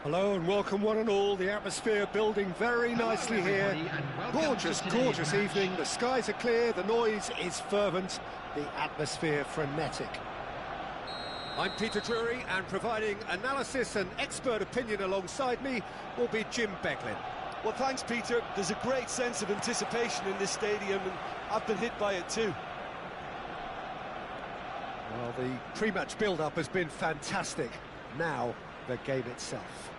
Hello and welcome one and all. The atmosphere building very nicely here. Gorgeous, gorgeous evening. The skies are clear, the noise is fervent, the atmosphere frenetic. I'm Peter Drury, and providing analysis and expert opinion alongside me will be Jim Becklin. Well, thanks, Peter. There's a great sense of anticipation in this stadium, and I've been hit by it too. Well, the pre-match build-up has been fantastic. Now, the game itself.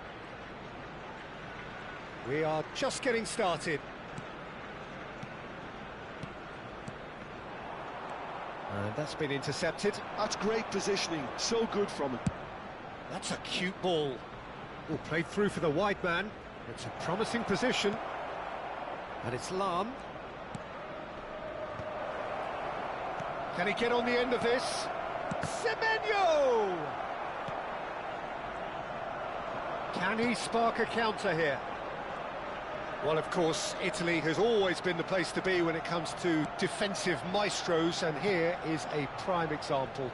We are just getting started. And that's been intercepted. That's great positioning, so good from him. That's a cute ball. Oh, played through for the wide man. It's a promising position. And it's Lam. Can he get on the end of this? Semenyo! Can he spark a counter here? Well, of course, Italy has always been the place to be when it comes to defensive maestros, and here is a prime example.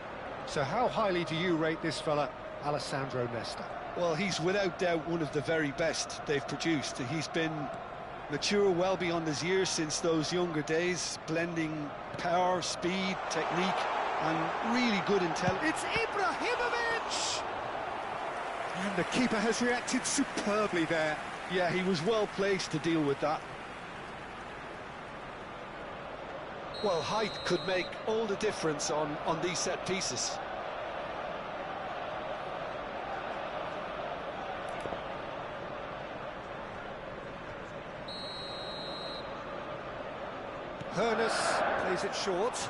So how highly do you rate this fella, Alessandro Nesta? Well, he's without doubt one of the very best they've produced. He's been mature well beyond his years since those younger days, blending power, speed, technique, and really good intelligence. It's Ibrahimovic! And the keeper has reacted superbly there. Yeah, he was well placed to deal with that. Well, height could make all the difference on these set pieces. Hernus plays it short.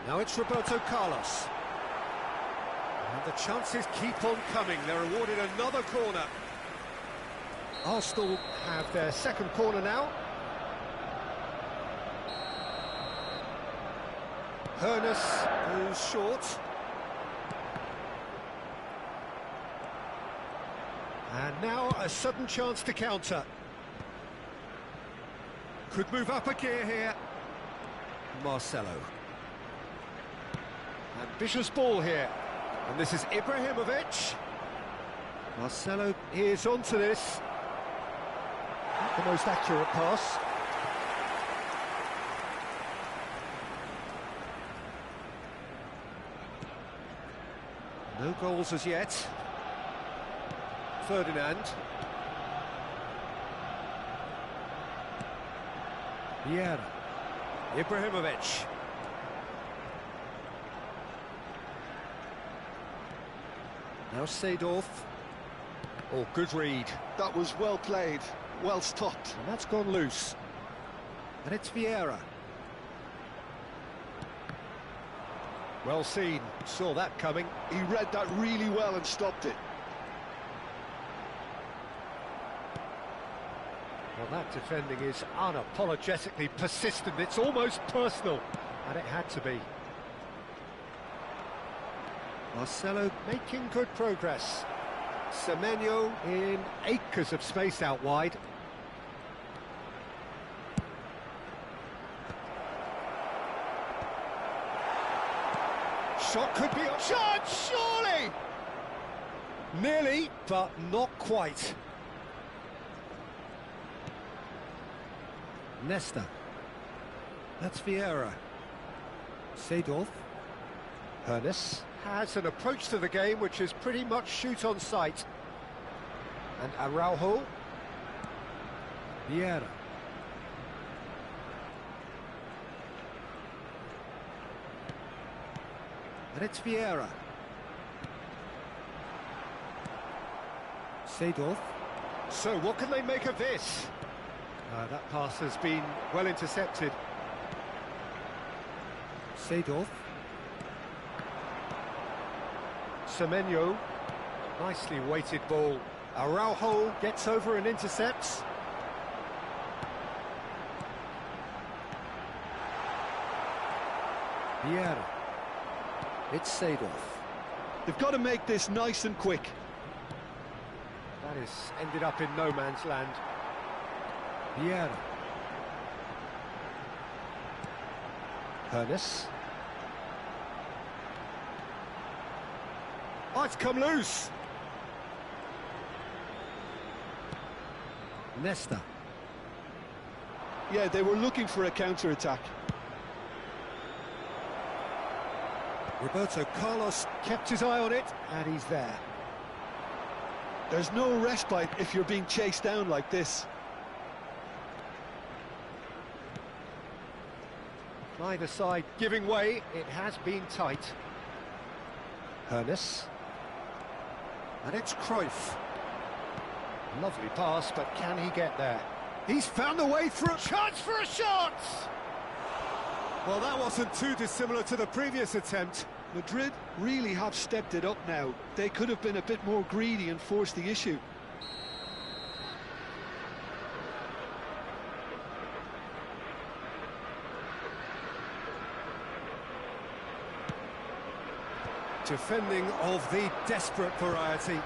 Now it's Roberto Carlos. And the chances keep on coming. They're awarded another corner. Arsenal have their second corner now. Hernus goes short. And now a sudden chance to counter. Could move up a gear here. Marcelo. Ambitious ball here. And this is Ibrahimovic. Marcelo is onto this. Not the most accurate pass. No goals as yet. Ferdinand. Vieira. Ibrahimovic. Now Seedorf. Oh, good read. That was well played, well stopped. And that's gone loose. And it's Vieira. Well seen, saw that coming. He read that really well and stopped it. Well, that defending is unapologetically persistent. It's almost personal, and it had to be. Marcelo making good progress. Semenyo in acres of space out wide. Shot could be a shot, surely! Nearly, but not quite. Nesta. That's Vieira. Seedorf. Hernus has an approach to the game which is pretty much shoot on sight. And Araujo. Vieira. And it's Vieira. Seedorf. So what can they make of this? That pass has been well intercepted. Seedorf. Semenyo. Nicely weighted ball. Araujo gets over and intercepts. Vieira. It's Seedorf. They've got to make this nice and quick. That is ended up in no man's land. Vieira. Hernes. Oh, it's come loose. Nesta. Yeah, they were looking for a counter-attack. Roberto Carlos kept his eye on it, and he's there. There's no respite if you're being chased down like this. Neither side giving way, it has been tight. Hernes. And it's Cruyff. Lovely pass, but can he get there? He's found a way through. Chance for a shot! Well, that wasn't too dissimilar to the previous attempt. Madrid really have stepped it up now. They could have been a bit more greedy and forced the issue. Defending of the desperate variety.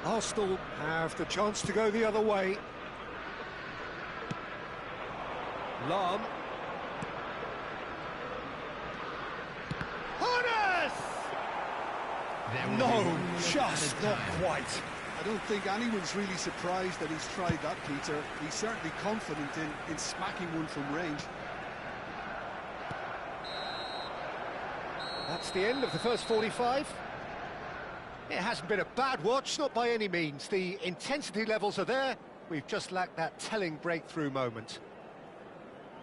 Arsenal have the chance to go the other way. Lahm. Harness! No, just not quite. I don't think anyone's really surprised that he's tried that, Peter. He's certainly confident in smacking one from range. That's the end of the first 45. It hasn't been a bad watch, not by any means. The intensity levels are there. We've just lacked that telling breakthrough moment.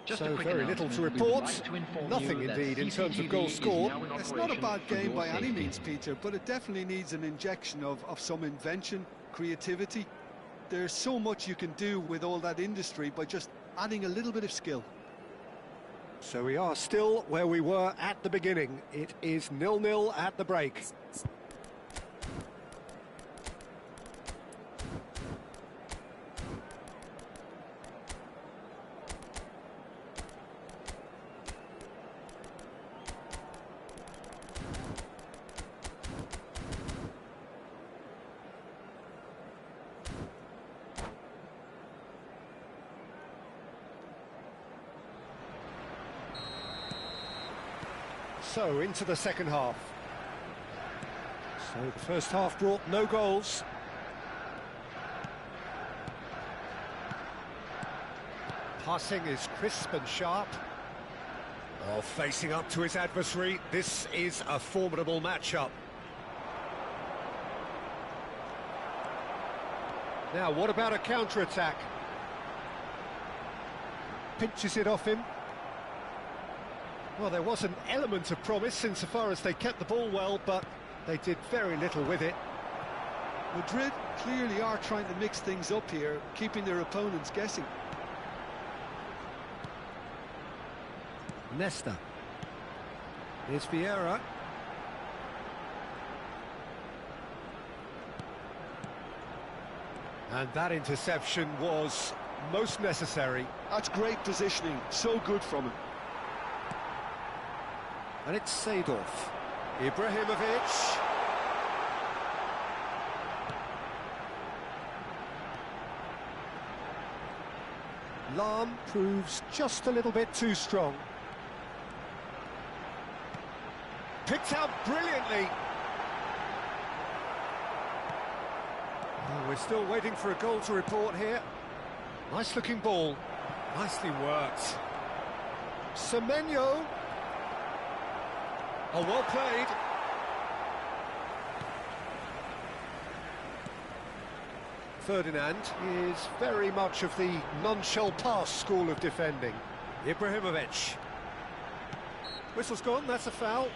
So very little to report. Nothing indeed in terms of goals scored. It's not a bad game by any means, Peter, but it definitely needs an injection of some invention, creativity. There's so much you can do with all that industry by just adding a little bit of skill. So we are still where we were at the beginning. It is 0-0 at the break. So, into the second half. So, the first half brought no goals. Passing is crisp and sharp. Oh, facing up to his adversary, this is a formidable matchup. Now, what about a counter-attack? Pinches it off him. Well, there was an element of promise insofar as they kept the ball well, but they did very little with it. Madrid clearly are trying to mix things up here, keeping their opponents guessing. Nesta. Here's Vieira. And that interception was most necessary. That's great positioning, so good from him. And it's Seedorf. Ibrahimovic. Lahm proves just a little bit too strong. Picked out brilliantly. Oh, we're still waiting for a goal to report here. Nice looking ball. Nicely worked. Semenyo. Oh, well played. Ferdinand is very much of the none-shall-pass school of defending. Ibrahimovic. Whistle's gone, that's a foul.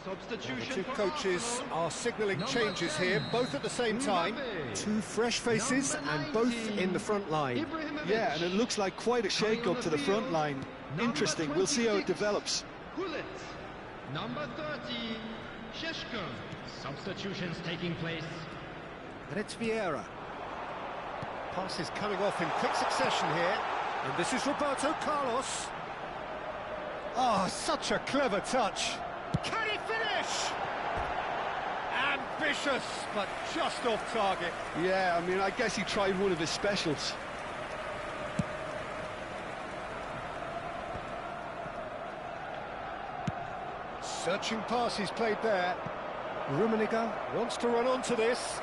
The two coaches are signalling changes here, both at the same time. Two fresh faces and both in the front line. Yeah, and it looks like quite a shake-up to the front line. Interesting, we'll see how it develops. Number 30, Sheshko. Substitutions taking place. And it's Vieira. Pass is coming off in quick succession here. And this is Roberto Carlos. Oh, such a clever touch. Can he finish? Ambitious, but just off target. Yeah, I mean, I guess he tried one of his specials. Searching pass he's played there. Rummenigge wants to run onto this.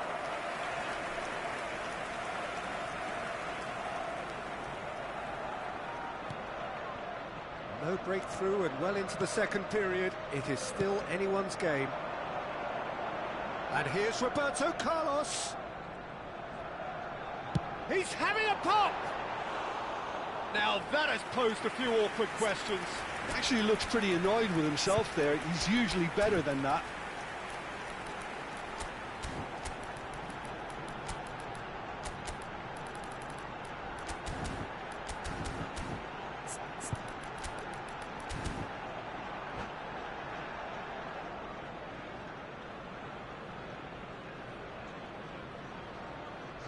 No breakthrough and well into the second period. It is still anyone's game. And here's Roberto Carlos. He's having a pop! Now that has posed a few awkward questions. Actually looks pretty annoyed with himself there. He's usually better than that.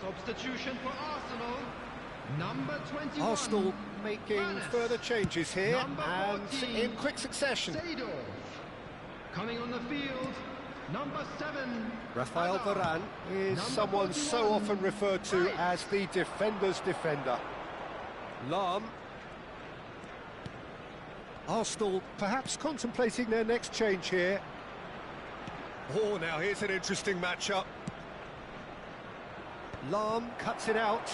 Substitution for Arsenal. Number 21. Arsenal making further changes here and 14, in quick succession. Seedorf. Coming on the field, number 7. Rafael Hazard. Varane is Number someone so 41, often referred to right. as the defender's defender. Lahm. Arsenal perhaps contemplating their next change here. Oh, now here's an interesting matchup. Lahm cuts it out.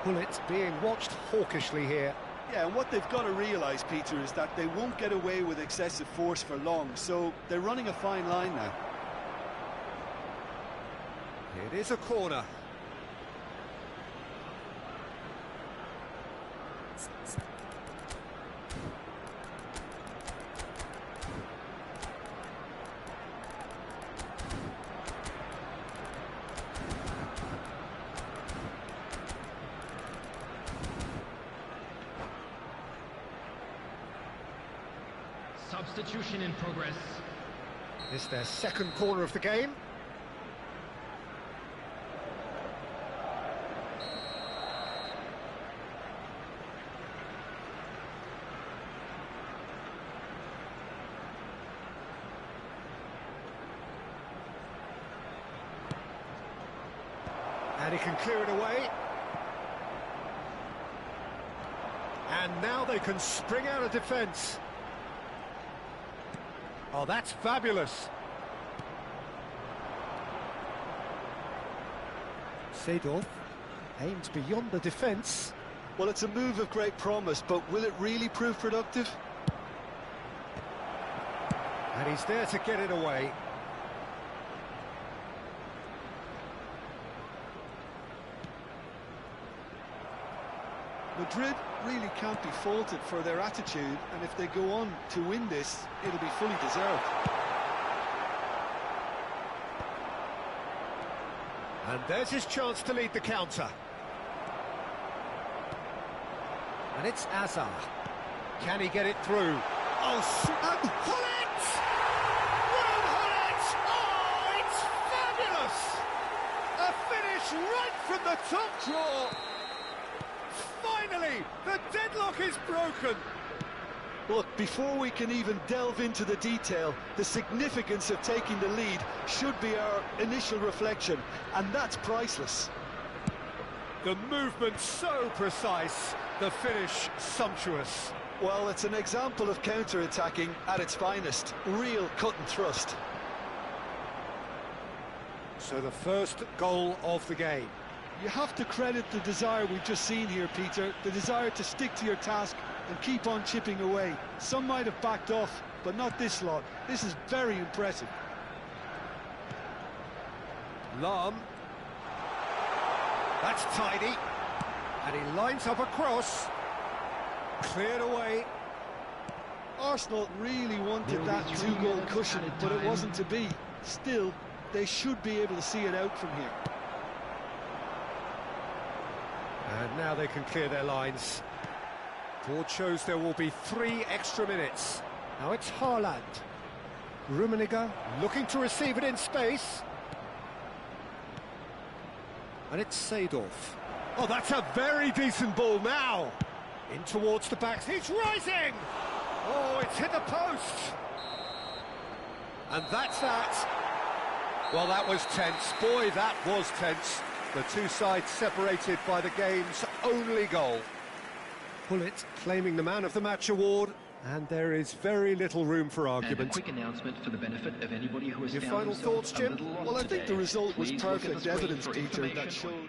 Bullet being watched hawkishly here. Yeah, and what they've got to realise, Peter, is that they won't get away with excessive force for long, so they're running a fine line now. It is a corner. Substitution in progress. This is their second corner of the game. And he can clear it away. And now they can spring out of defence. Oh, that's fabulous. Seedorf aims beyond the defence. Well, it's a move of great promise, but will it really prove productive? And he's there to get it away. Madrid really can't be faulted for their attitude, and if they go on to win this, it'll be fully deserved. And there's his chance to lead the counter. And it's Hazard. Can he get it through? Oh, Hullet! Will Hullet! Oh, it's fabulous! A finish right from the top draw. Finally, the deadlock is broken. Look, before we can even delve into the detail, the significance of taking the lead should be our initial reflection, and that's priceless. The movement so precise, the finish sumptuous. Well, it's an example of counter-attacking at its finest. Real cut and thrust. So the first goal of the game. You have to credit the desire we've just seen here, Peter, the desire to stick to your task and keep on chipping away. Some might have backed off, but not this lot. This is very impressive. Lahm. That's tidy. And he lines up a cross. Cleared away. Arsenal really wanted that two-goal cushion, but it wasn't to be. Still, they should be able to see it out from here. And now they can clear their lines. Board shows there will be 3 extra minutes. Now it's Haaland. Rummenigge looking to receive it in space. And it's Seedorf. Oh, that's a very decent ball now. In towards the backs. He's rising! Oh, it's hit the post. And that's that. Well, that was tense. Boy, that was tense. The two sides separated by the game's only goal. Pullet claiming the Man of the Match award, and there is very little room for argument. And a quick announcement for the benefit of anybody who has Your found final themselves thoughts, Jim? a little lost Well, I think today. the result was Please look at the perfect screen evidence, for Peter, that information. showed...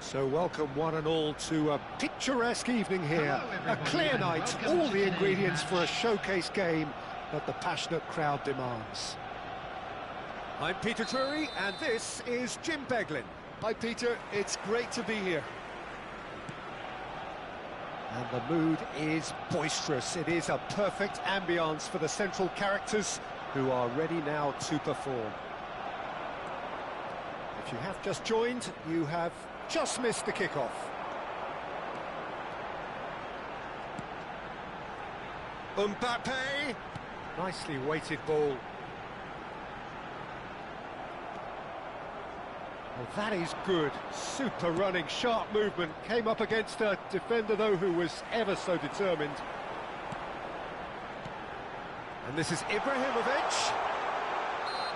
So welcome one and all to a picturesque evening here. A clear night, all the ingredients for a showcase game that the passionate crowd demands. I'm Peter Drury, and this is Jim Beglin. Hi, Peter. It's great to be here. And the mood is boisterous. It is a perfect ambience for the central characters who are ready now to perform. If you have just joined, you have just missed the kickoff. Mbappe! Nicely weighted ball. Well, that is good. Super running, sharp movement. Came up against a defender, though, who was ever so determined. And this is Ibrahimovic.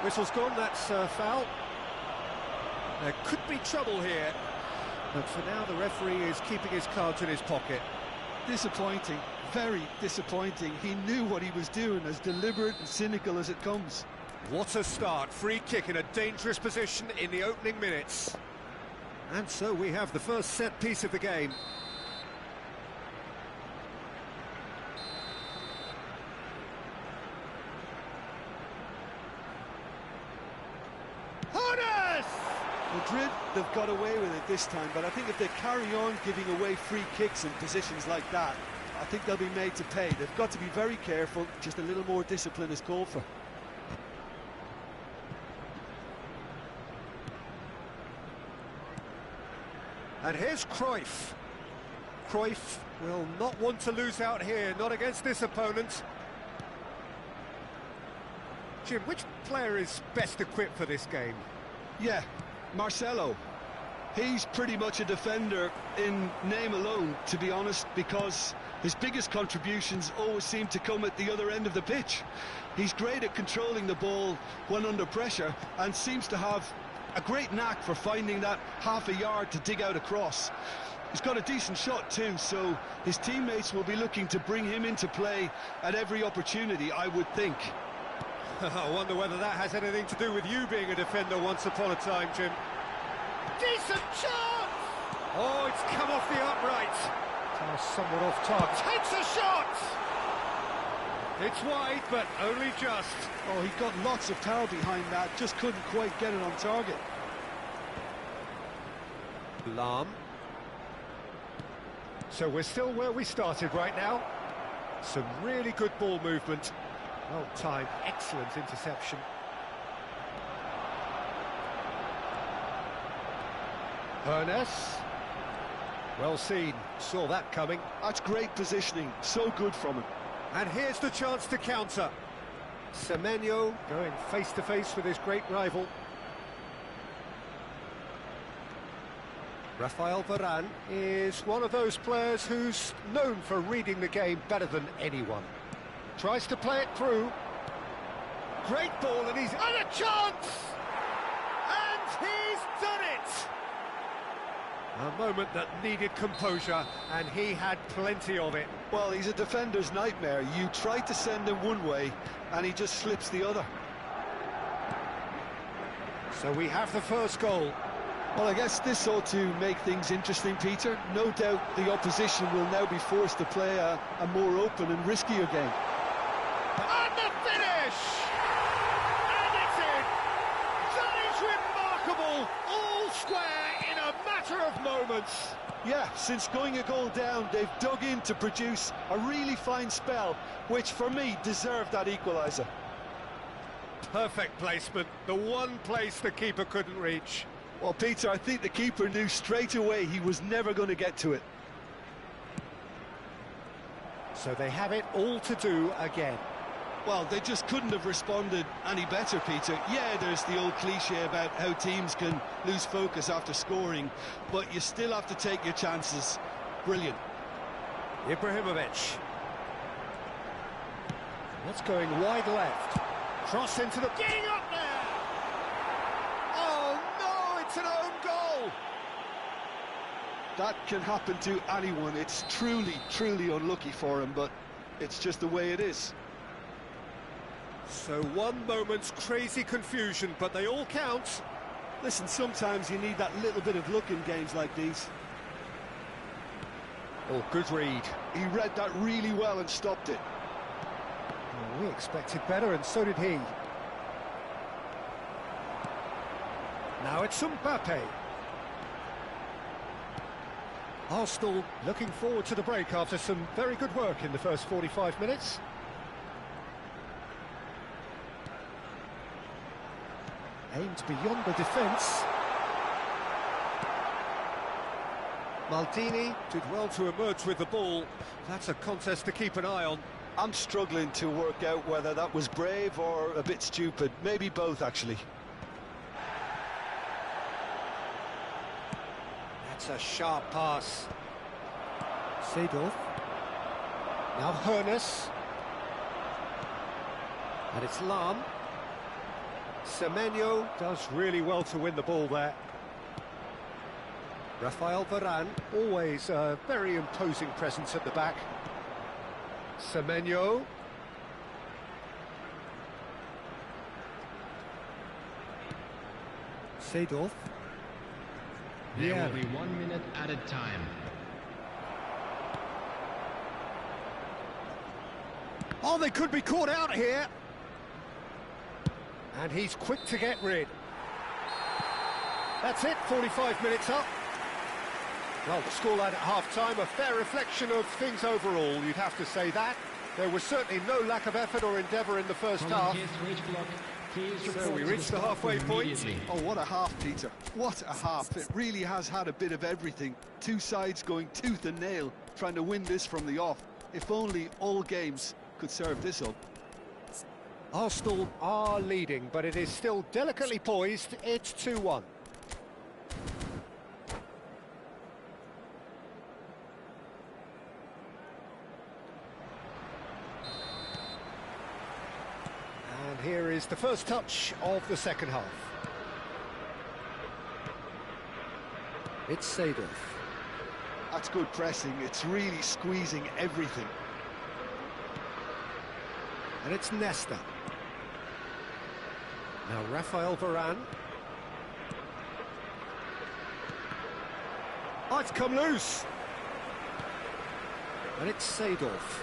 Whistle's gone, that's foul. There could be trouble here. But for now, the referee is keeping his cards in his pocket. Disappointing, very disappointing. He knew what he was doing, as deliberate and cynical as it comes. What a start. Free kick in a dangerous position in the opening minutes. And so we have the first set piece of the game. Honas! Madrid, they've got away with it this time, but I think if they carry on giving away free kicks in positions like that, I think they'll be made to pay. They've got to be very careful, just a little more discipline is called for. And here's Cruyff. Cruyff will not want to lose out here, not against this opponent. Jim, which player is best equipped for this game? Yeah, Marcelo. He's pretty much a defender in name alone, to be honest, because his biggest contributions always seem to come at the other end of the pitch. He's great at controlling the ball when under pressure and seems to have a great knack for finding that half a yard to dig out across. He's got a decent shot too, so his teammates will be looking to bring him into play at every opportunity, I would think. I wonder whether that has anything to do with you being a defender once upon a time, Jim. Decent chance! Oh, it's come off the upright. Somewhat off target. Takes a shot! It's wide, but only just. Oh, he got lots of power behind that, just couldn't quite get it on target. Lahm. So we're still where we started right now. Some really good ball movement. Well timed, excellent interception. Ernest. Well seen, saw that coming. That's great positioning, so good from him. And here's the chance to counter. Semenyo going face-to-face with his great rival. Rafael Varane is one of those players who's known for reading the game better than anyone. Tries to play it through. Great ball, and he's had a chance! And he's done it! A moment that needed composure, and he had plenty of it. Well, he's a defender's nightmare. You try to send him one way, and he just slips the other. So we have the first goal. Well, I guess this ought to make things interesting, Peter. No doubt the opposition will now be forced to play a more open and riskier game. And the finish! And it's in! That is remarkable! All square in a matter of moments. Yeah, since going a goal down, they've dug in to produce a really fine spell, which for me deserved that equaliser. Perfect placement, the one place the keeper couldn't reach. Well, Peter, I think the keeper knew straight away he was never going to get to it. So they have it all to do again. Well, they just couldn't have responded any better, Peter. Yeah, there's the old cliche about how teams can lose focus after scoring, but you still have to take your chances. Brilliant. Ibrahimovic. That's going wide left. Cross into the... Getting up there! Oh, no, it's an own goal! That can happen to anyone. It's truly, truly unlucky for him, but it's just the way it is. So one moment's crazy confusion, but they all count. Listen, sometimes you need that little bit of luck in games like these. Oh, good read. He read that really well and stopped it. Well, we expected better, and so did he. Now it's Mbappe. Arsenal looking forward to the break after some very good work in the first 45 minutes. Aimed beyond the defence. Maldini did well to emerge with the ball. That's a contest to keep an eye on. I'm struggling to work out whether that was brave or a bit stupid. Maybe both, actually. That's a sharp pass. Seedorf. Now Ernest. And it's Lahm. Semenyo does really well to win the ball there. Rafael Varane, always a very imposing presence at the back. Semenyo. Seedorf. There will be 1 minute added time. Oh, they could be caught out here. And he's quick to get rid. That's it, 45 minutes up. Well, the scoreline at half-time, a fair reflection of things overall, you'd have to say that. There was certainly no lack of effort or endeavour in the first half. So we reached the halfway point. Oh, what a half, Peter. What a half. It really has had a bit of everything. Two sides going tooth and nail, trying to win this from the off. If only all games could serve this up. Arsenal are leading, but it is still delicately poised. It's 2-1. And here is the first touch of the second half. It's Seedorf. That's good pressing. It's really squeezing everything. And it's Nesta. Now Rafael Varane. Oh, it's come loose. And it's Seedorf.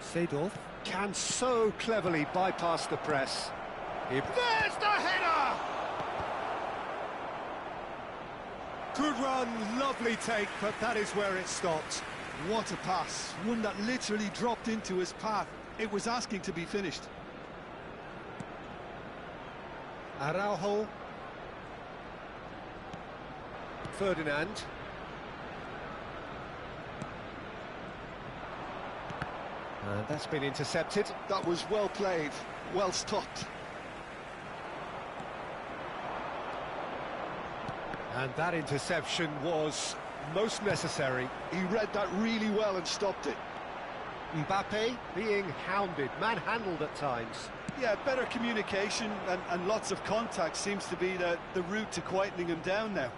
Seedorf can so cleverly bypass the press. There's the header! Good run, lovely take, but that is where it stopped. What a pass. One that literally dropped into his path. It was asking to be finished. Araujo. Ferdinand. And that's been intercepted. That was well played, well stopped. And that interception was most necessary. He read that really well and stopped it. Mbappe being hounded, manhandled at times. Yeah, better communication and lots of contact seems to be the route to quietening him down now.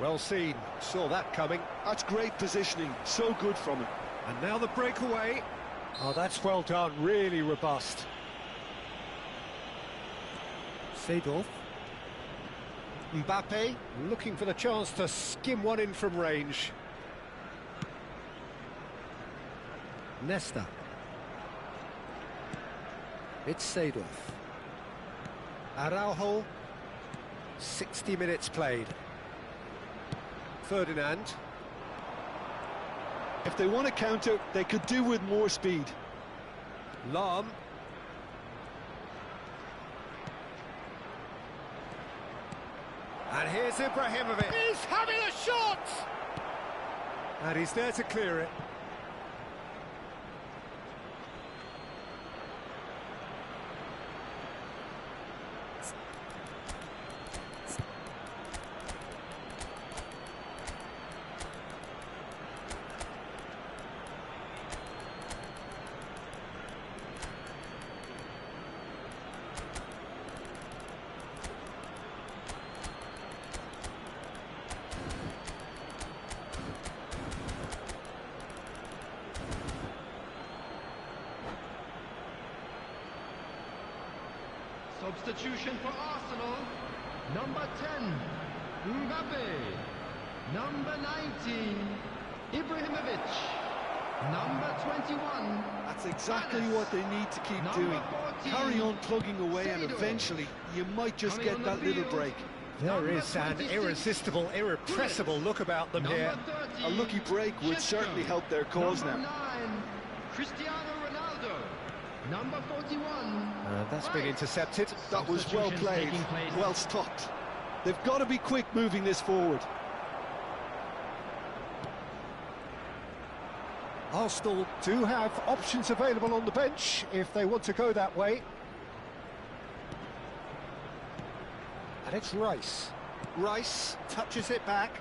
Well seen, saw that coming. That's great positioning, so good from him. And now the breakaway. Oh, that's well done, really robust. Seedorf. Mbappe looking for the chance to skim one in from range. Nesta. It's Seedorf. Araujo. 60 minutes played. Ferdinand. If they want to counter, they could do with more speed. Lahm. And here's Ibrahimovic. He's having a shot! And he's there to clear it. Substitution for Arsenal. Number 10, Mbappe. Number 19, Ibrahimovic. Number 21. That's exactly what they need to keep doing. 14, Carry on plugging away and Seedorf. eventually you might just get that little break. There is an 26, irresistible, irrepressible look about them here. Number 30, A lucky break would certainly help their cause Number now. 9, Cristiano Ronaldo. Number 41. That's been intercepted. That was well played, well stopped. They've got to be quick moving this forward. Arsenal do have options available on the bench if they want to go that way. And it's Rice. Rice touches it back.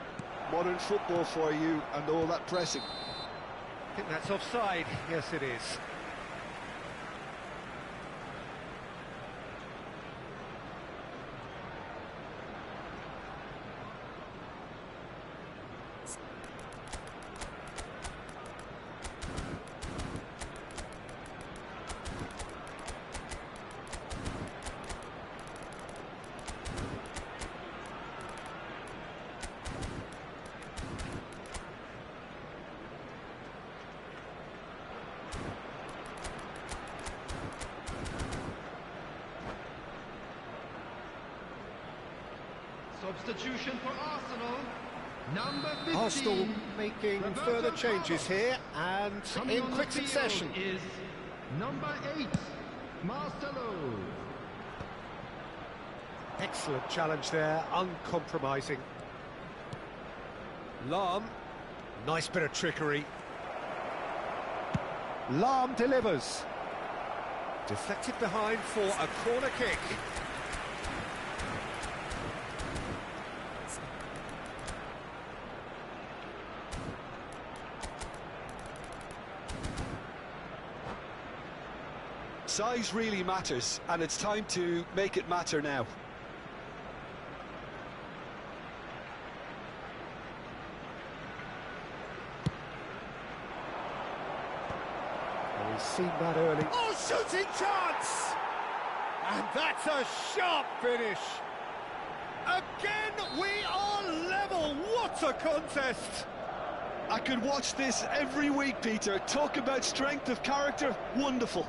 Modern football for you and all that pressing. I think that's offside. Yes, it is. Substitution for Arsenal. Number 15. Arsenal making Roberto further changes Carlos. here, and Coming in on the quick field succession. is number 8, Marcelo. Excellent challenge there, uncompromising. Lahm, nice bit of trickery. Lahm delivers. Deflected behind for a corner kick. Size really matters, and it's time to make it matter now. He's seen that early. Oh, shooting chance! And that's a sharp finish. Again, we are level. What a contest! I could watch this every week, Peter. Talk about strength of character, wonderful.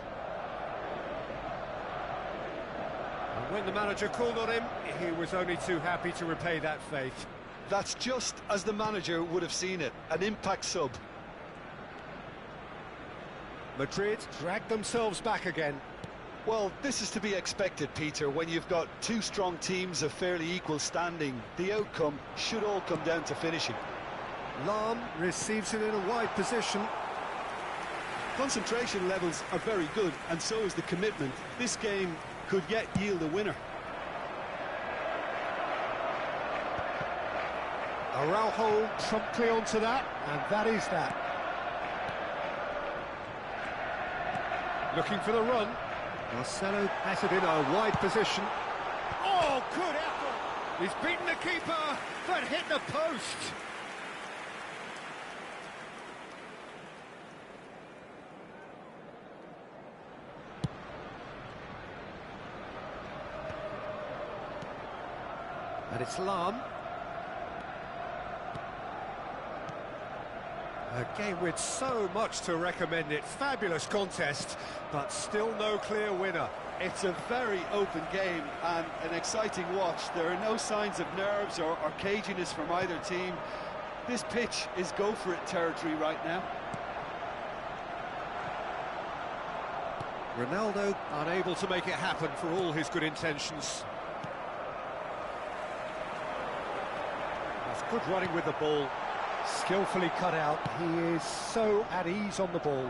And when the manager called on him, he was only too happy to repay that faith. That's just as the manager would have seen it, an impact sub. Madrid dragged themselves back again. Well, this is to be expected, Peter, when you've got two strong teams of fairly equal standing. The outcome should all come down to finishing. Lahm receives it in a wide position. Concentration levels are very good, and so is the commitment. This game could yet yield a winner. Araujo promptly onto that, and that is that. Looking for the run. Marcelo has it in a wide position. Oh, good effort! He's beaten the keeper, but hit the post. And it's Lahm. A game with so much to recommend it. Fabulous contest, but still no clear winner. It's a very open game and an exciting watch. There are no signs of nerves or caginess from either team. This pitch is go-for-it territory right now. Ronaldo unable to make it happen for all his good intentions. That's good running with the ball. Skillfully cut out. He is so at ease on the ball.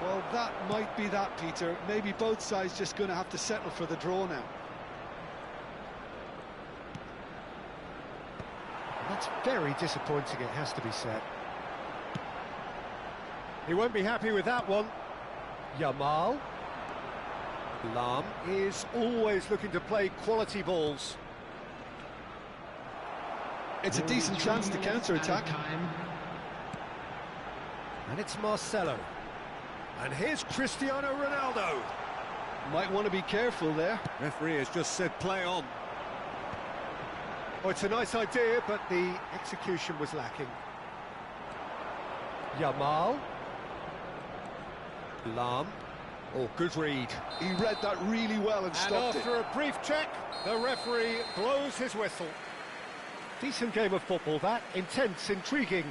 Well, that might be that, Peter. Maybe both sides just going to have to settle for the draw now. That's very disappointing, it has to be said. He won't be happy with that one. Yamal. Lahm is always looking to play quality balls. It's a decent chance to counter-attack. And it's Marcelo. And here's Cristiano Ronaldo. Might want to be careful there. Referee has just said play on. Oh, it's a nice idea, but the execution was lacking. Yamal. Lahm. Oh, good read. He read that really well and stopped it. And after a brief check, the referee blows his whistle. Decent game of football, that. Intense, intriguing,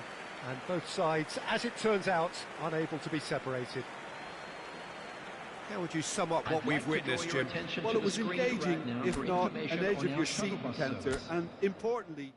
and both sides, as it turns out, unable to be separated. How would you sum up what we've witnessed, Jim? Well, it was engaging, if not an edge-of-your-seat encounter, and importantly...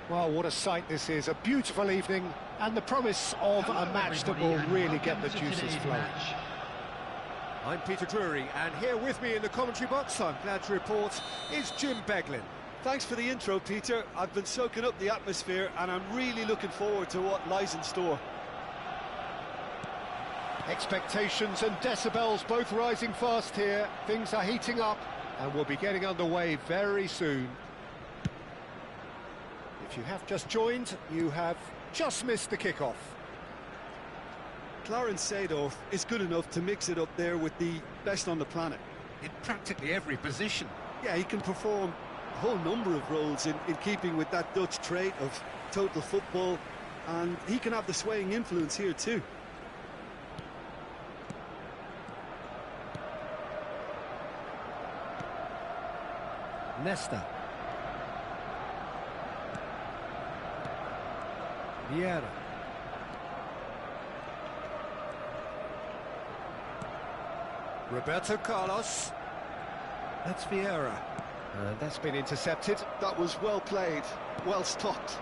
Well, what a sight this is. A beautiful evening and the promise of a match that will really get the juices flowing. I'm Peter Drury, and here with me in the commentary box, I'm glad to report, is Jim Beglin. Thanks for the intro, Peter. I've been soaking up the atmosphere and I'm really looking forward to what lies in store. Expectations and decibels both rising fast here. Things are heating up and we'll be getting underway very soon. If you have just joined, you have just missed the kickoff. Clarence Seedorf is good enough to mix it up there with the best on the planet. In practically every position. Yeah, he can perform a whole number of roles in keeping with that Dutch trait of total football, and he can have the swaying influence here too. Nesta. Vieira. Roberto Carlos. That's Vieira. That's been intercepted. That was well played, well stopped.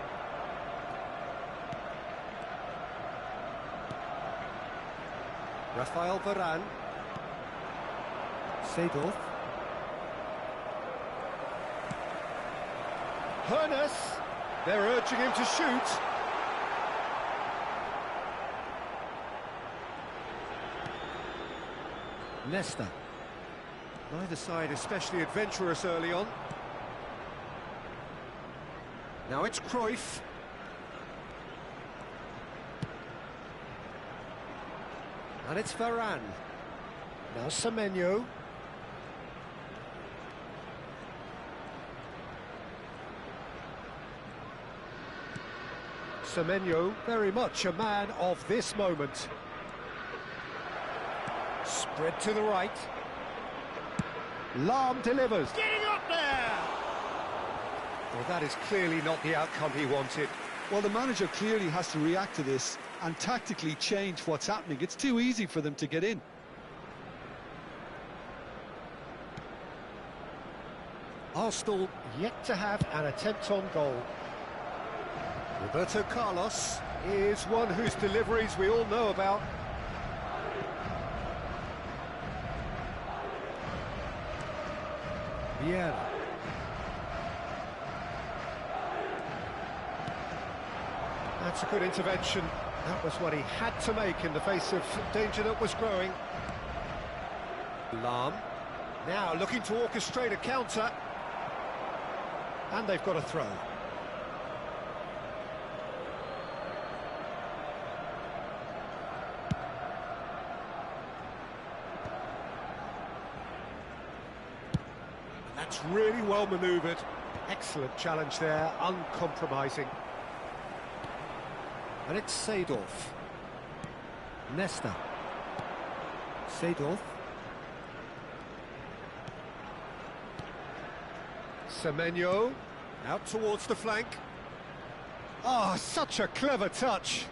Rafael Varane. Seedorf. Hoeneß. They're urging him to shoot. Nesta. Neither side especially adventurous early on. Now it's Cruyff. And it's Varane. Now Semenyo. Semenyo, very much a man of this moment. Spread to the right. Lahm delivers. Getting up there! Well, that is clearly not the outcome he wanted. Well, the manager clearly has to react to this and tactically change what's happening. It's too easy for them to get in. Arsenal yet to have an attempt on goal. Roberto Carlos is one whose deliveries we all know about. Vieira. That's a good intervention. That was what he had to make in the face of danger that was growing. Lahm. Now looking to orchestrate a counter. And they've got a throw. That's really well manoeuvred. Excellent challenge there, uncompromising. And it's Seedorf. Nesta. Seedorf. Semenyo. Out towards the flank. Oh, such a clever touch.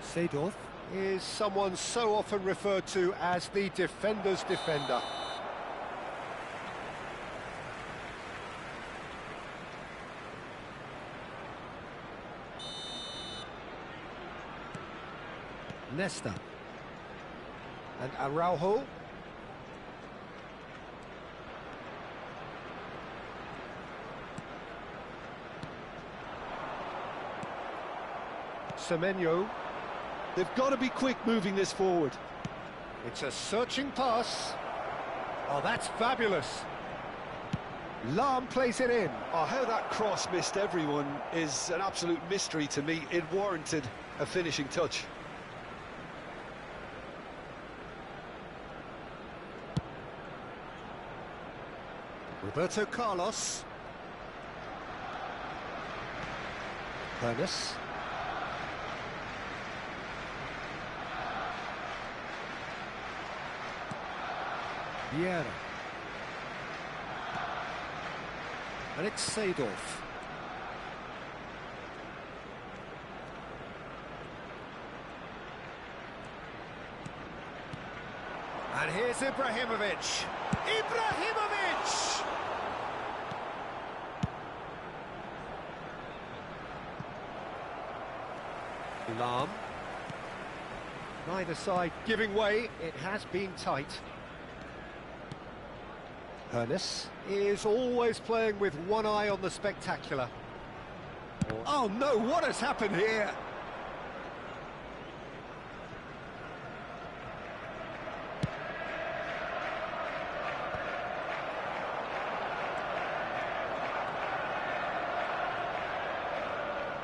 Seedorf is someone so often referred to as the defender's defender. Nesta. And Araujo. Semenyo. They've got to be quick moving this forward. It's a searching pass. Oh, that's fabulous. Lam plays it in. Oh, how that cross missed everyone is an absolute mystery to me. It warranted a finishing touch. Roberto Carlos. Ernest. Vieira. And it's Seedorf. And here's Ibrahimovic. Ibrahimovic! Lam. Neither side giving way. It has been tight. Ernest is always playing with one eye on the spectacular. Oh no, what has happened here?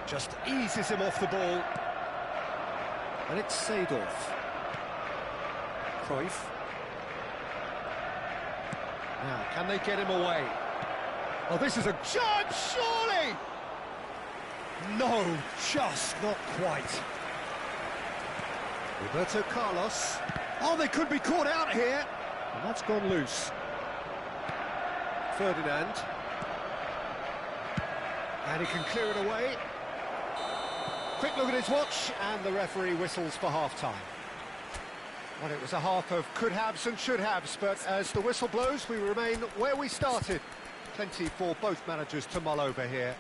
Just eases him off the ball. And it's Seedorf. Cruyff. Now, can they get him away? Oh, this is a chance, surely! No, just not quite. Roberto Carlos. Oh, they could be caught out here. And that's gone loose. Ferdinand. And he can clear it away. Quick look at his watch, and the referee whistles for half-time. Well, it was a half of could-haves and should-haves, but as the whistle blows, we remain where we started. Plenty for both managers to mull over here.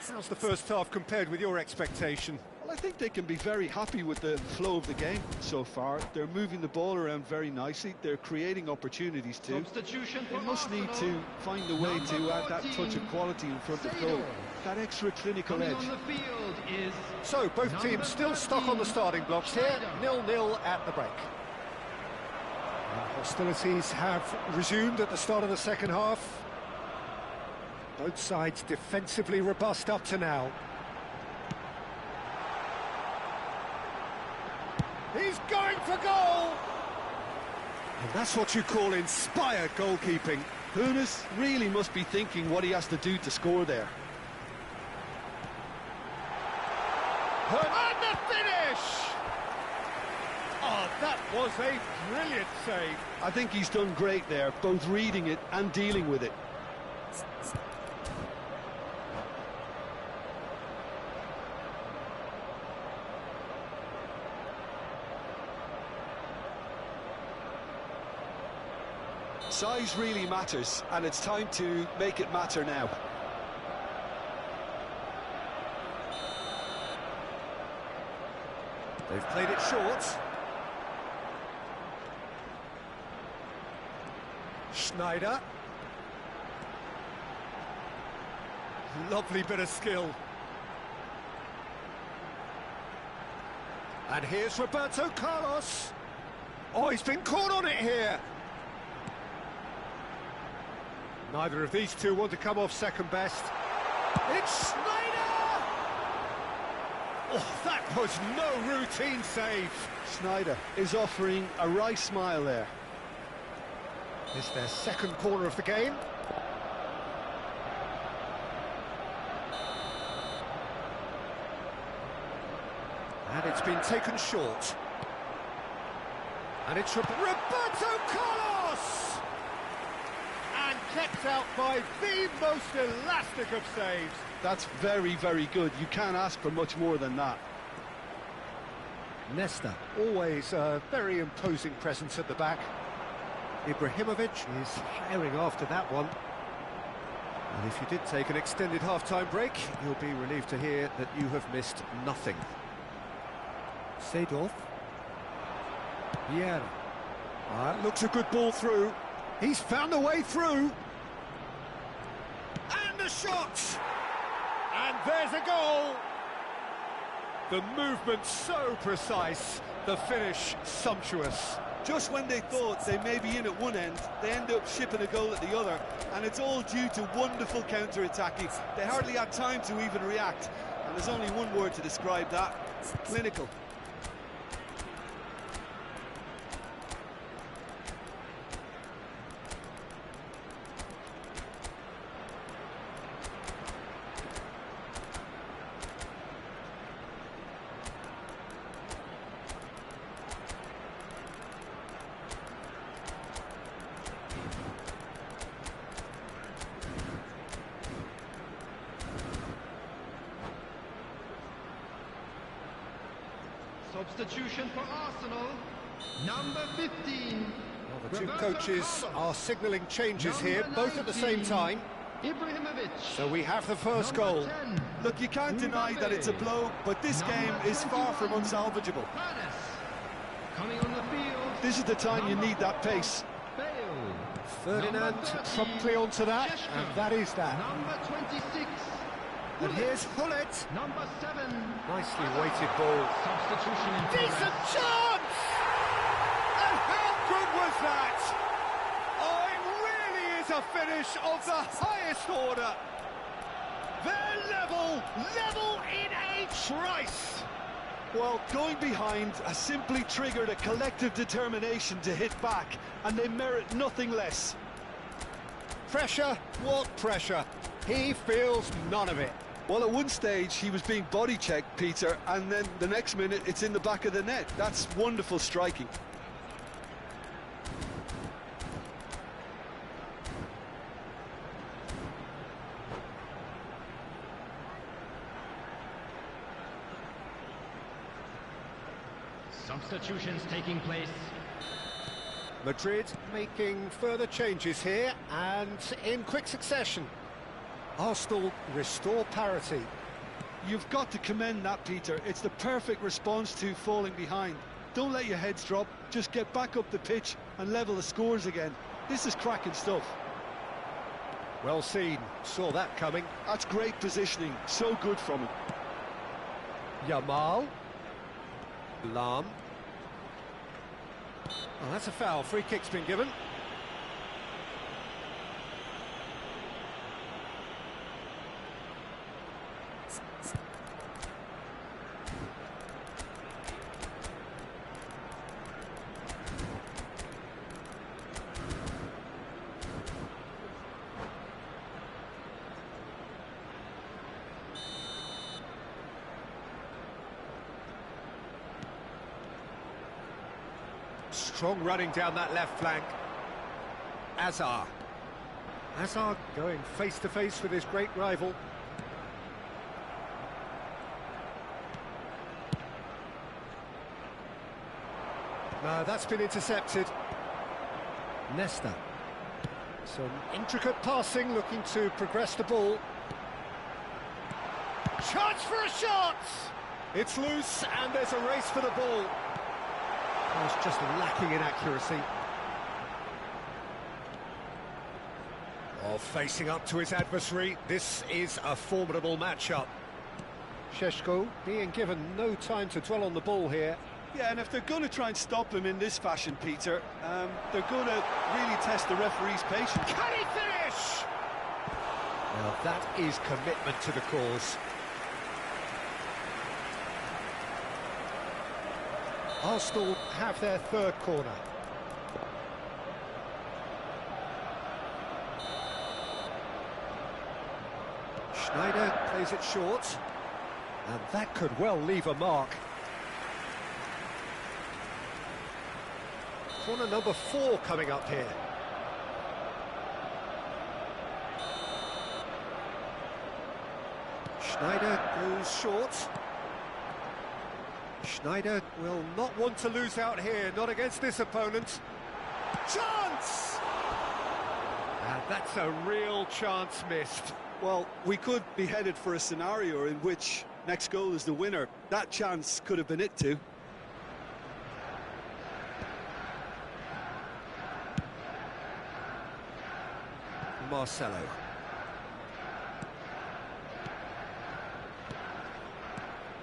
How's the first half compared with your expectation? Well, I think they can be very happy with the flow of the game so far. They're moving the ball around very nicely. They're creating opportunities too. They must need to find a way to add that touch of quality in front of goal. That extra clinical edge. So, both teams still stuck on the starting blocks here, 0-0 at the break. Hostilities have resumed at the start of the second half. Both sides defensively robust up to now. He's going for goal! And that's what you call inspired goalkeeping. Hunis really must be thinking what he has to do to score there. And the finish! Oh, that was a brilliant save. I think he's done great there, both reading it and dealing with it. Size really matters, and it's time to make it matter now. They've played it short. Schneider. Lovely bit of skill. And here's Roberto Carlos. Oh, he's been caught on it here. Neither of these two want to come off second best. It's Schneider! Oh, that was no routine save. Schneider is offering a wry smile there. It's their second corner of the game. And it's been taken short. And it's Roberto Carlos! And kept out by the most elastic of saves. That's very, very good. You can't ask for much more than that. Nesta, always a very imposing presence at the back. Ibrahimovic is herring after that one. And if you did take an extended half-time break, you'll be relieved to hear that you have missed nothing. Seedorf. Vieira. Looks a good ball through. He's found a way through. And the shot! And there's a goal! The movement so precise, the finish sumptuous. Just when they thought they may be in at one end, they end up shipping a goal at the other, and it's all due to wonderful counter-attacking. They hardly had time to even react, and there's only one word to describe that: clinical. Substitution for Arsenal, number 15. Well, the two coaches are signalling changes here, both at the same time. Ibrahimovic. So we have the first goal. 10. Look, you can't deny that it's a blow, but this game is far from unsalvageable. Coming on the field. This is the time you need that pace. Bale. Ferdinand promptly onto that, and that is that. Number 26. And here's Hullet. Number 7. Nicely weighted ball. Substitution in Decent chance! And how good was that? Oh, it really is a finish of the highest order. They're level in a trice. Well, going behind has simply triggered a collective determination to hit back, and they merit nothing less. Pressure? What pressure? He feels none of it. Well, at one stage he was being body checked, Peter, and then the next minute it's in the back of the net. That's wonderful striking. Substitutions taking place. Madrid making further changes here, and in quick succession. Arsenal restore parity. You've got to commend that, Peter. It's the perfect response to falling behind. Don't let your heads drop, just get back up the pitch and level the scores again. This is cracking stuff. Well seen, saw that coming. That's great positioning, so good from him. Yamal. Lam. Oh, that's a foul, free kick's been given. Strong running down that left flank. Azar. Azar going face-to-face with his great rival. No, that's been intercepted. Nesta. Some intricate passing, looking to progress the ball. Chance for a shot! It's loose, and there's a race for the ball. It's just lacking in accuracy. Oh, facing up to his adversary, this is a formidable matchup. Šeško being given no time to dwell on the ball here. Yeah, and if they're going to try and stop him in this fashion, Peter, they're going to really test the referee's patience. Can he finish? Well, that is commitment to the cause. Arsenal have their third corner. Schneider plays it short, and that could well leave a mark. Corner number 4 coming up here. Schneider goes short. Schneider will not want to lose out here, not against this opponent. Chance! And that's a real chance missed. Well, we could be headed for a scenario in which next goal is the winner. That chance could have been it too. Marcelo.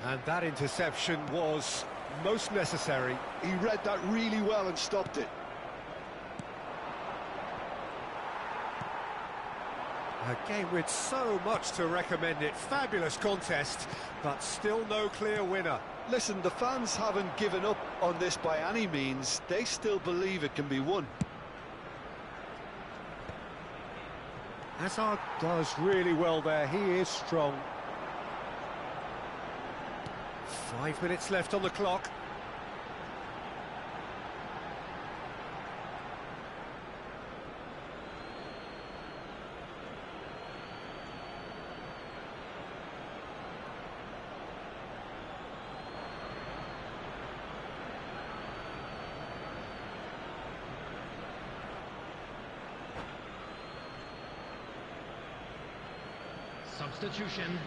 And that interception was most necessary. He read that really well and stopped it. A game with so much to recommend it. Fabulous contest, but still no clear winner. Listen, the fans haven't given up on this by any means. They still believe it can be won. Hazard does really well there. He is strong. 5 minutes left on the clock. Substitution.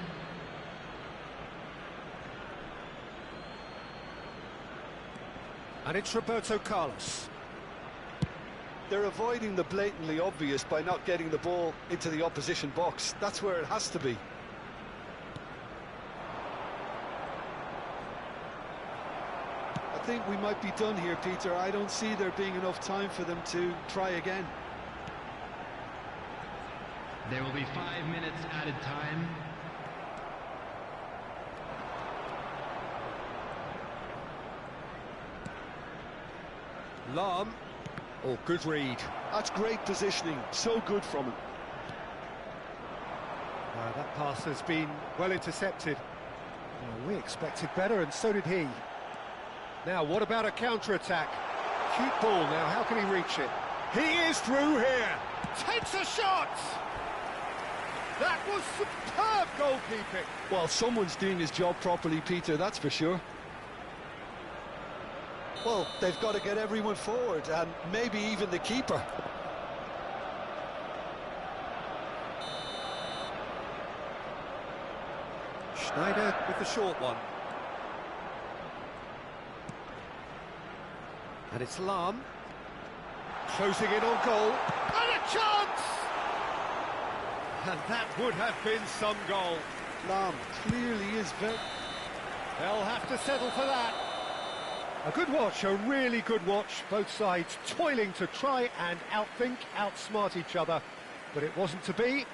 And it's Roberto Carlos. They're avoiding the blatantly obvious by not getting the ball into the opposition box. That's where it has to be. I think we might be done here, Peter. I don't see there being enough time for them to try again. There will be 5 minutes added time. Lahm. Oh, good read. That's great positioning. So good from him. That pass has been well intercepted. Well, we expected better, and so did he. Now, what about a counter-attack? Cute ball now, how can he reach it? He is through here! Takes a shot! That was superb goalkeeping! Well, someone's doing his job properly, Peter, that's for sure. Well, they've got to get everyone forward, and maybe even the keeper. Schneider with the short one. And it's Lahm. Closing in on goal. And a chance! And that would have been some goal. Lahm clearly is very... They'll have to settle for that. A good watch, a really good watch. Both sides toiling to try and outthink, outsmart each other. But it wasn't to be,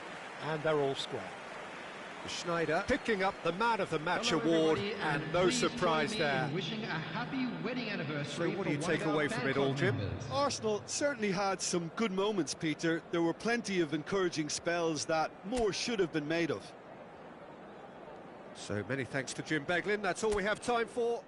and they're all square. Schneider picking up the Man of the Match award, and no surprise there. Wishing a happy wedding anniversary. So what do you take away from it all, Jim? Arsenal certainly had some good moments, Peter. There were plenty of encouraging spells that more should have been made of. So many thanks to Jim Beglin. That's all we have time for.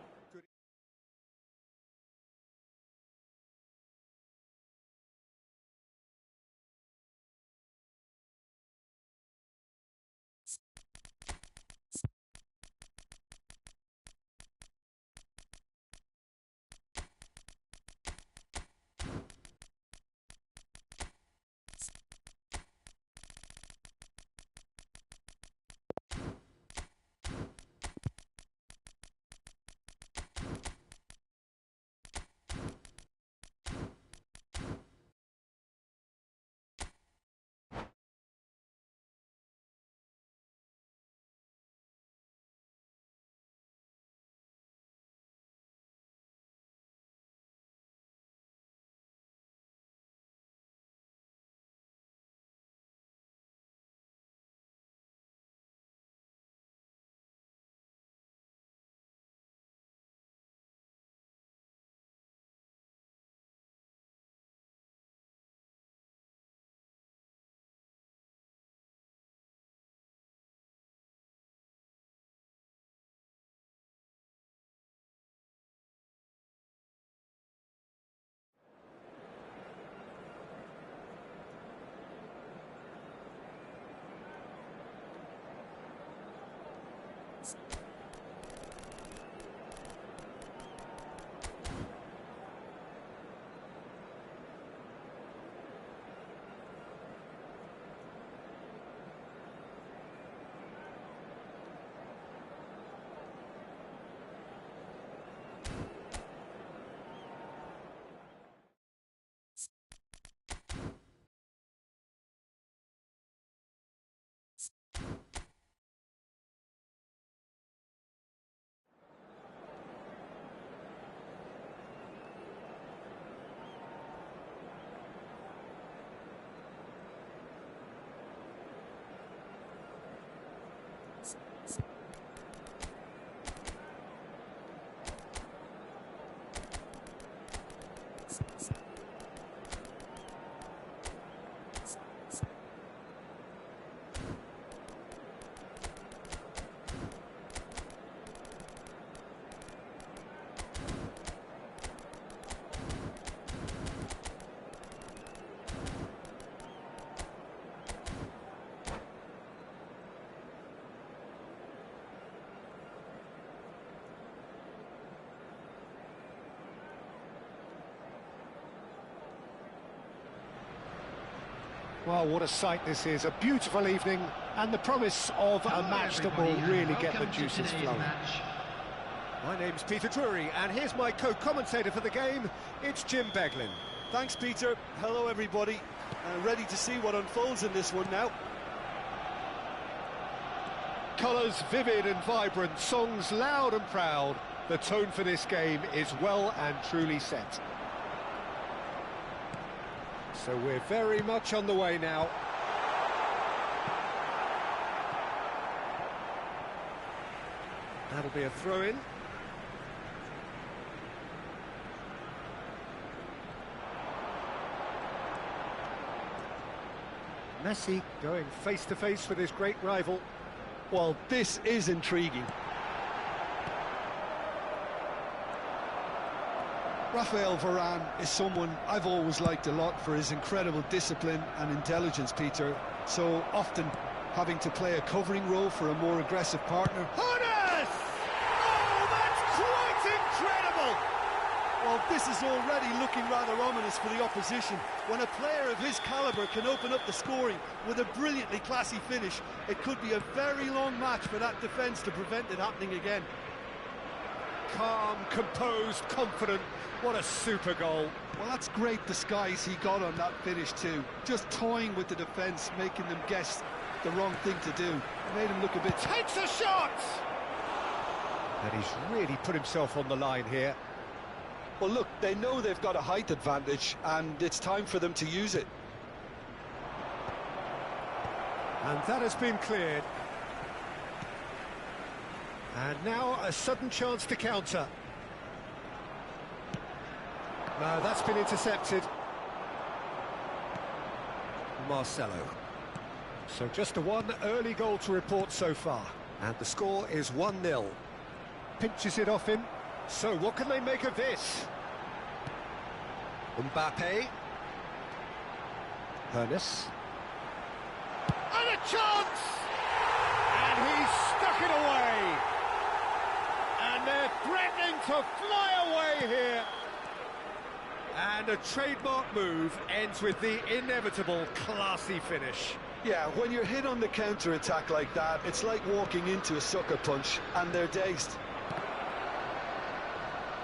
Well, what a sight this is, a beautiful evening, and the promise of a match that will really get the juices flowing. My name's Peter Drury, and here's my co-commentator for the game, it's Jim Beglin. Thanks, Peter. Hello, everybody. Ready to see what unfolds in this one now. Colours vivid and vibrant, songs loud and proud. The tone for this game is well and truly set. So we're very much on the way now. That'll be a throw-in. Messi going face-to-face with his great rival. Well, this is intriguing. Rafael Varane is someone I've always liked a lot for his incredible discipline and intelligence, Peter. So often having to play a covering role for a more aggressive partner. Honest! Oh, that's quite incredible! Well, this is already looking rather ominous for the opposition. When a player of his calibre can open up the scoring with a brilliantly classy finish, it could be a very long match for that defence to prevent it happening again. Calm, composed, confident. What a super goal. Well, that's great disguise he got on that finish too. Just toying with the defence, making them guess the wrong thing to do. Made him look a bit... Takes a shot! And he's really put himself on the line here. Well, look, they know they've got a height advantage, and it's time for them to use it. And that has been cleared. And now a sudden chance to counter. No, that's been intercepted. Marcelo. So just a one early goal to report so far. And the score is 1-0. Pinches it off him. So what can they make of this? Mbappe. Ernest. And a chance! And he's stuck it away. And they're threatening to fly away here. And a trademark move ends with the inevitable classy finish. Yeah, when you're hit on the counter-attack like that, it's like walking into a sucker punch, and they're dazed.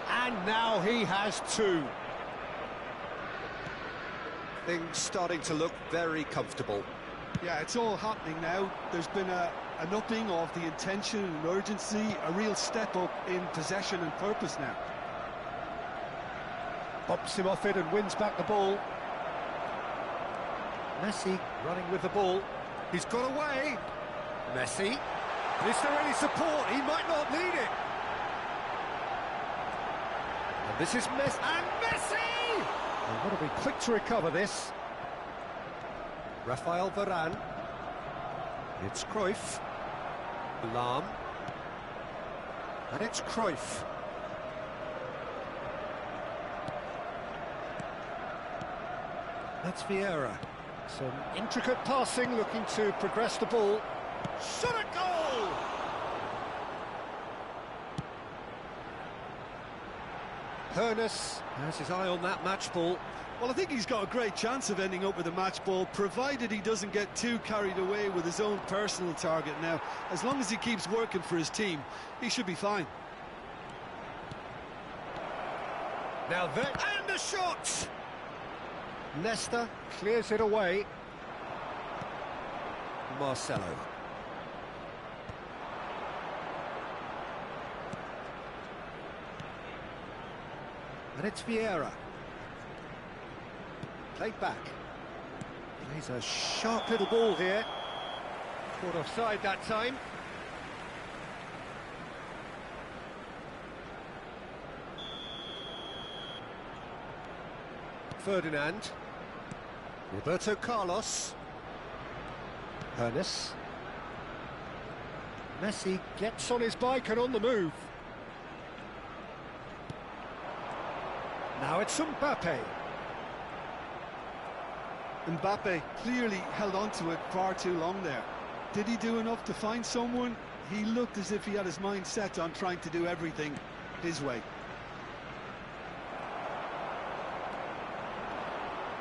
And now he has two. Things starting to look very comfortable. Yeah, it's all happening now. There's been an upping of the intention and urgency, a real step up in possession and purpose now. Bumps him off it and wins back the ball. Messi running with the ball. He's got away. Messi. Is there any support? He might not need it. And this is Messi. And Messi! And got to be quick to recover this. Rafael Varane. It's Cruyff. Lahm. And it's Cruyff. That's Vieira. Some intricate passing, looking to progress the ball. Shot a goal! Ernest has his eye on that match ball. Well, I think he's got a great chance of ending up with a match ball, provided he doesn't get too carried away with his own personal target now. As long as he keeps working for his team, he should be fine. Now there, and a shot! Leicester clears it away. Marcelo. And it's Vieira. Played back. Plays a sharp little ball here. Caught offside that time. Ferdinand. Roberto Carlos. Ernest. Messi gets on his bike and on the move. Now it's Mbappe. Mbappe clearly held on to it far too long there. Did he do enough to find someone? He looked as if he had his mind set on trying to do everything his way.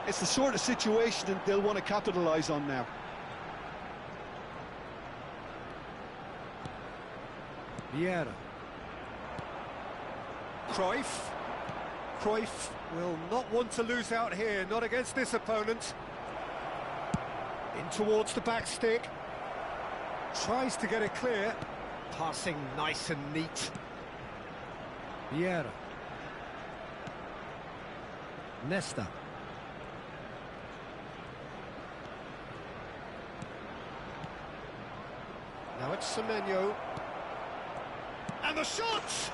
It's the sort of situation that they'll want to capitalise on now. Vieira. Cruyff. Cruyff will not want to lose out here, not against this opponent. In towards the back stick. Tries to get it clear. Passing nice and neat. Vieira. Nesta. Now it's Semenyo. And the shot!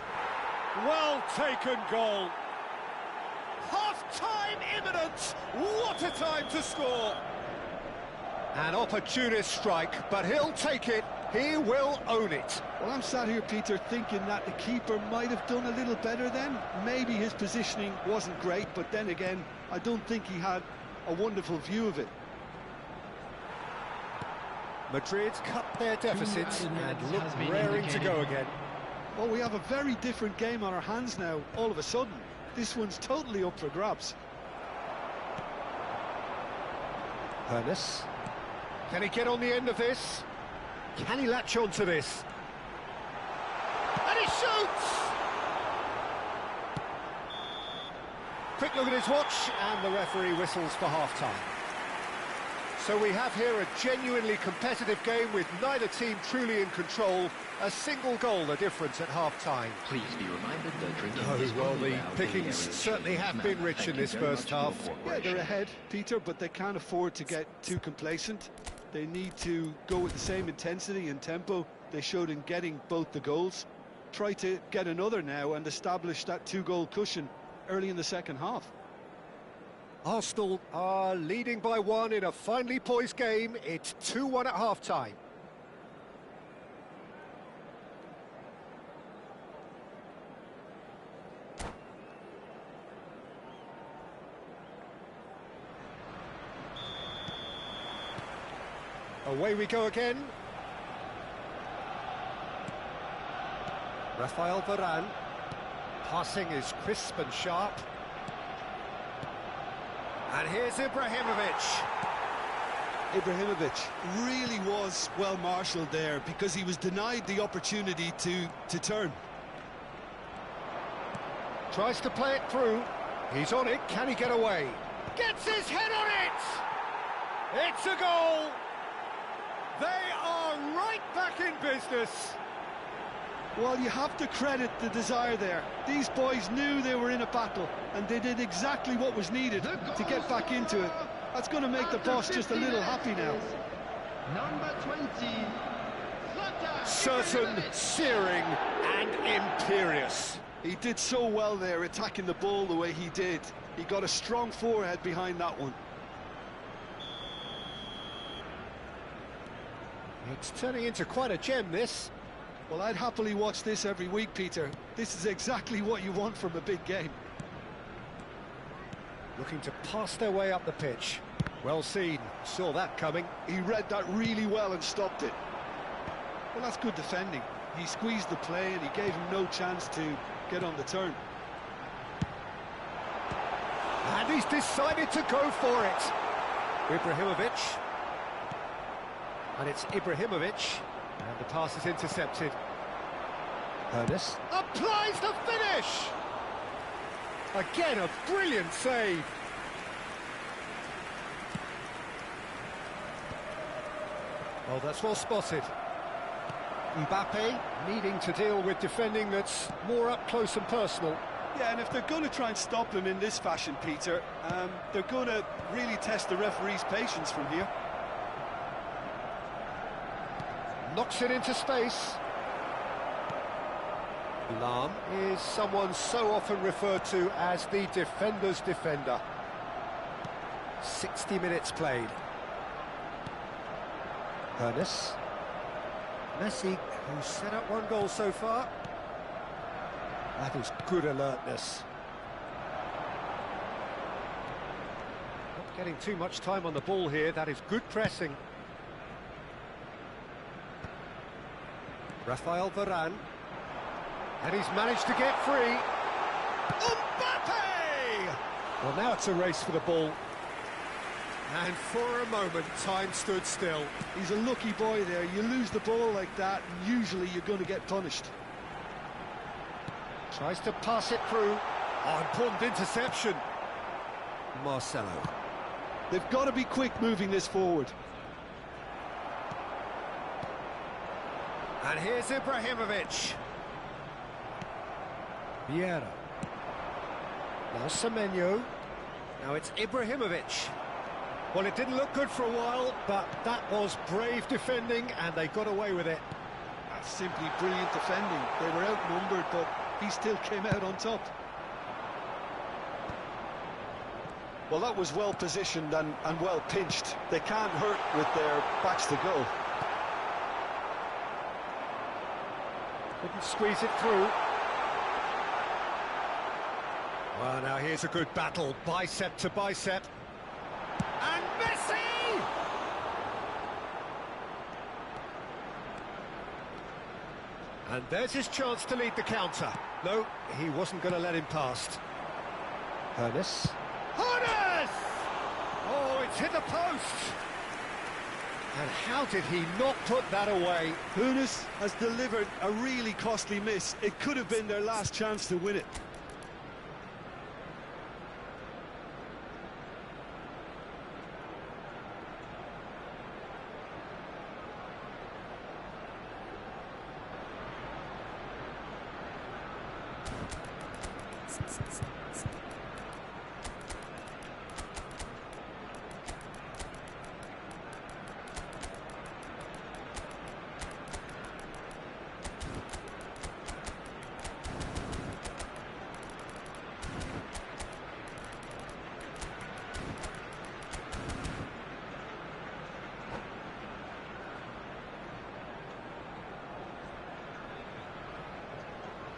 Well taken goal. Half-time imminent. What a time to score. An opportunist strike, but he'll take it. He will own it. Well, I'm sat here, Peter, thinking that the keeper might have done a little better then. Maybe his positioning wasn't great, but then again, I don't think he had a wonderful view of it. Madrid cut their deficit and look raring to go again. Well, we have a very different game on our hands now, all of a sudden. This one's totally up for grabs. Hernes. Can he get on the end of this? Can he latch on to this? And he shoots! Quick look at his watch, and the referee whistles for half-time. So we have here a genuinely competitive game with neither team truly in control. A single goal the difference at half-time. Please be reminded that drinking is Oh, well, only the allowed pickings in the area certainly have been rich Thank in you this very first much half. for your Yeah, they're cooperation. ahead, Peter, but they can't afford to get too complacent. They need to go with the same intensity and tempo they showed in getting both the goals. Try to get another now and establish that two-goal cushion early in the second half. Arsenal are leading by one in a finely poised game. It's 2-1 at half-time. Away we go again. Rafael Varane. Passing is crisp and sharp. And here's Ibrahimovic. Ibrahimovic really was well marshalled there because he was denied the opportunity to turn. Tries to play it through. He's on it. Can he get away? Gets his head on it! It's a goal! They are right back in business. Well, you have to credit the desire there. These boys knew they were in a battle, and they did exactly what was needed to get back into it. That's going to make the boss just a little happy now. Number 20. Certain, searing, and imperious. He did so well there, attacking the ball the way he did. He got a strong forehead behind that one. It's turning into quite a gem, this. Well, I'd happily watch this every week, Peter. This is exactly what you want from a big game. Looking to pass their way up the pitch. Well seen, saw that coming. He read that really well and stopped it. Well, that's good defending. He squeezed the play and he gave him no chance to get on the turn. And he's decided to go for it. Ibrahimovic. And it's Ibrahimovic. And the pass is intercepted. Hernes applies the finish! Again, a brilliant save. Oh, that's well spotted. Mbappe needing to deal with defending that's more up close and personal. Yeah, and if they're going to try and stop him in this fashion, Peter, they're going to really test the referee's patience from here. Knocks it into space. Lahm is someone so often referred to as the defender's defender. 60 minutes played. Hernes. Messi, who's set up one goal so far. That is good alertness. Not getting too much time on the ball here. That is good pressing. Rafael Varane. And he's managed to get free. Mbappe! Well, now it's a race for the ball. And for a moment, time stood still. He's a lucky boy there. You lose the ball like that, and usually you're going to get punished. Tries to pass it through. Oh, important interception. Marcelo. They've got to be quick moving this forward. And here's Ibrahimovic. Vieira. Now Semenyo. Now it's Ibrahimovic. Well, it didn't look good for a while, but that was brave defending, and they got away with it. That's simply brilliant defending. They were outnumbered, but he still came out on top. Well, that was well positioned and well pinched. They can't hurt with their backs to goal. Couldn't squeeze it through. Well, now here's a good battle, bicep to bicep. And Messi! And there's his chance to lead the counter. No, he wasn't going to let him past. Ernest. Ernest! Oh, it's hit the post! And how did he not put that away? Hunis has delivered a really costly miss. It could have been their last chance to win it.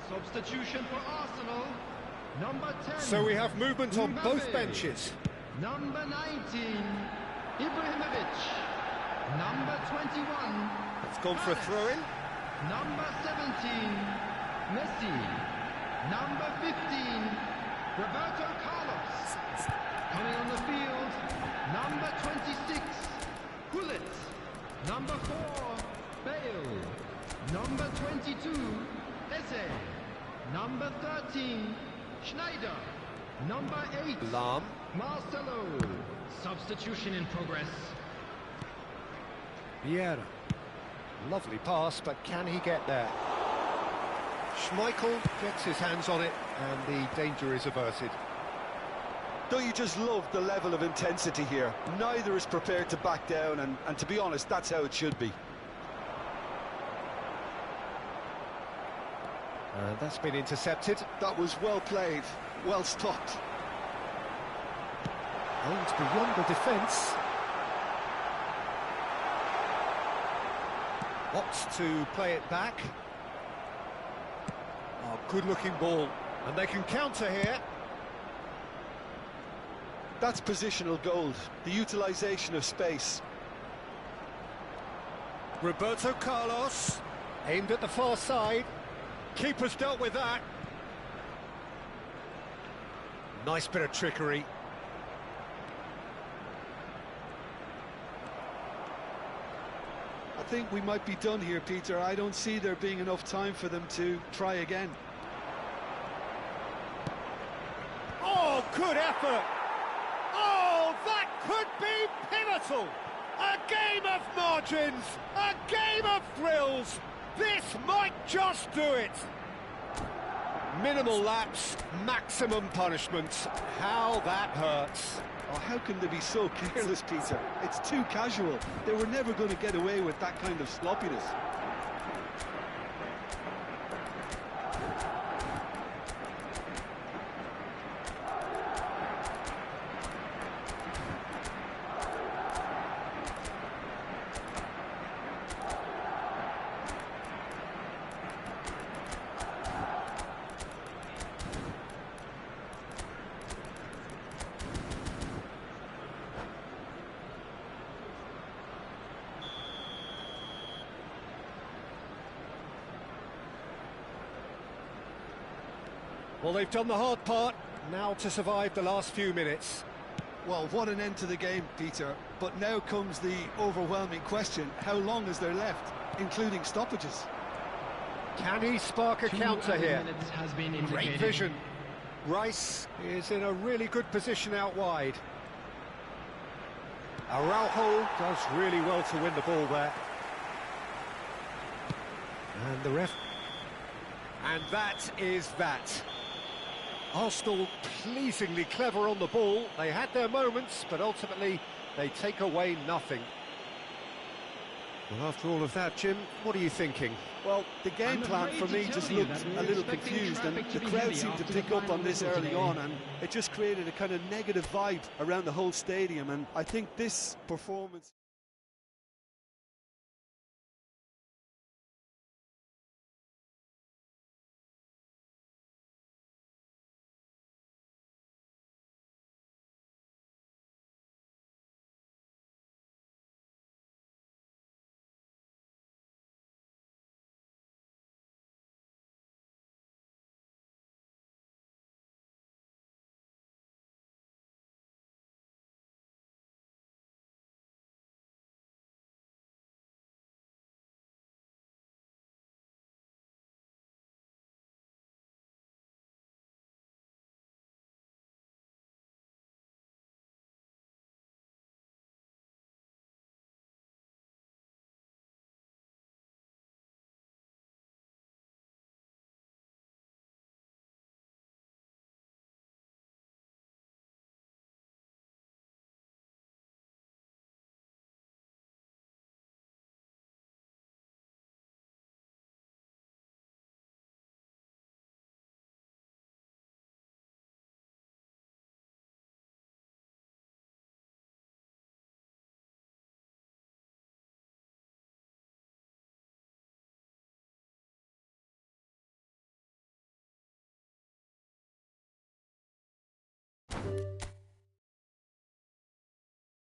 Substitution for Arsenal, number 10. So we have movement on both benches. Number 19, Ibrahimovic. Number 21, It's gone for a throw-in. Number 17, Messi. Number 15, Roberto Carlos. Coming on the field, number 26, Gullit. Number 4, Bale. Number 22, Eze. Number 13, Schneider. Number 8, Lahm. Marcelo. Substitution in progress. Vieira. Lovely pass, but can he get there? Schmeichel gets his hands on it, and the danger is averted. Don't you just love the level of intensity here? Neither is prepared to back down, and to be honest, that's how it should be. That's been intercepted. That was well played, well stopped. Aimed beyond the defence. Opts to play it back. Oh, good-looking ball. And they can counter here. That's positional gold, the utilisation of space. Roberto Carlos, aimed at the far side. Keeper's dealt with that. Nice bit of trickery. I think we might be done here, Peter. I don't see there being enough time for them to try again. Oh, good effort! Oh, that could be pivotal! A game of margins! A game of thrills! This might just do it! Minimal lapse, maximum punishment. How that hurts. Oh, how can they be so careless, Peter? It's too casual. They were never going to get away with that kind of sloppiness. Well, they've done the hard part, now to survive the last few minutes. Well, what an end to the game, Peter. But now comes the overwhelming question: how long is there left, including stoppages? Can he spark a counter here? Has been Great indicated. vision. Rice is in a really good position out wide. Araujo does really well to win the ball there. And the ref... And that is that. Arsenal pleasingly clever on the ball. They had their moments, but ultimately they take away nothing. Well, after all of that, Jim, what are you thinking? Well, the game plan for me just looked a little confused, and the crowd seemed to pick up on this early on, and it just created a kind of negative vibe around the whole stadium, and I think this performance...